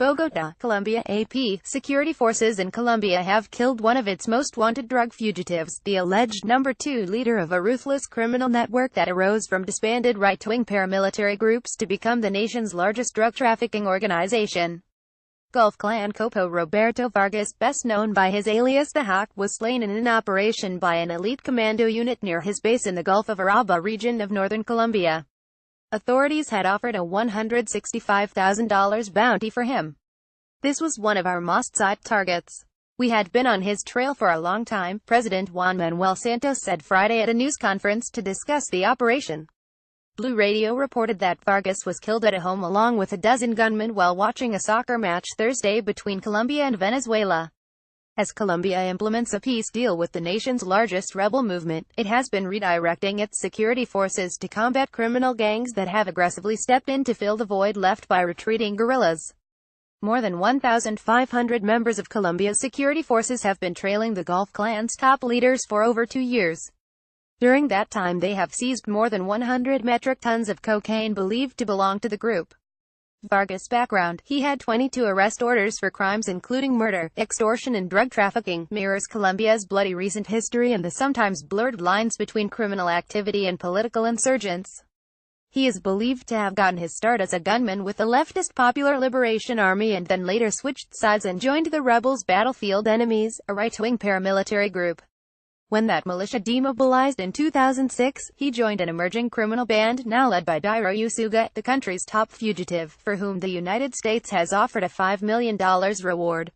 Bogota, Colombia AP. Security forces in Colombia have killed one of its most wanted drug fugitives, the alleged number 2 leader of a ruthless criminal network that arose from disbanded right-wing paramilitary groups to become the nation's largest drug trafficking organization. Gulf Clan Capo Roberto Vargas, best known by his alias The Hawk, was slain in an operation by an elite commando unit near his base in the Gulf of Urabá region of northern Colombia. Authorities had offered a $165,000 bounty for him. "This was one of our most sought targets. We had been on his trail for a long time," President Juan Manuel Santos said Friday at a news conference to discuss the operation. Blue Radio reported that Vargas was killed at a home along with a dozen gunmen while watching a soccer match Thursday between Colombia and Venezuela. As Colombia implements a peace deal with the nation's largest rebel movement, it has been redirecting its security forces to combat criminal gangs that have aggressively stepped in to fill the void left by retreating guerrillas. More than 1,500 members of Colombia's security forces have been trailing the Gulf Clan's top leaders for over 2 years. During that time they have seized more than 100 metric tons of cocaine believed to belong to the group. Vargas' background: he had 22 arrest orders for crimes including murder, extortion and drug trafficking, mirrors Colombia's bloody recent history and the sometimes blurred lines between criminal activity and political insurgents. He is believed to have gotten his start as a gunman with the leftist Popular Liberation Army and then later switched sides and joined the rebels' Battlefield Enemies, a right-wing paramilitary group. When that militia demobilized in 2006, he joined an emerging criminal band now led by Dairo Usuga, the country's top fugitive, for whom the United States has offered a $5 million reward.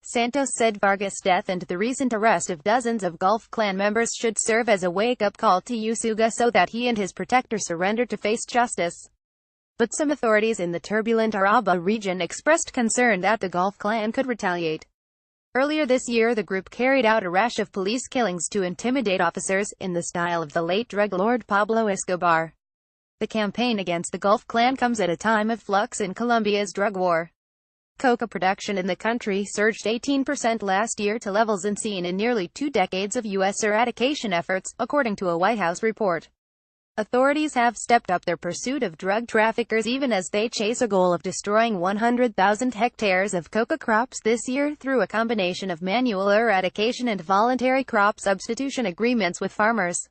Santos said Vargas' death and the recent arrest of dozens of Gulf Clan members should serve as a wake-up call to Usuga so that he and his protector surrender to face justice. But some authorities in the turbulent Urabá region expressed concern that the Gulf Clan could retaliate. Earlier this year the group carried out a rash of police killings to intimidate officers, in the style of the late drug lord Pablo Escobar. The campaign against the Gulf Clan comes at a time of flux in Colombia's drug war. Coca production in the country surged 18% last year to levels unseen in nearly 2 decades of U.S. eradication efforts, according to a White House report. Authorities have stepped up their pursuit of drug traffickers even as they chase a goal of destroying 100,000 hectares of coca crops this year through a combination of manual eradication and voluntary crop substitution agreements with farmers.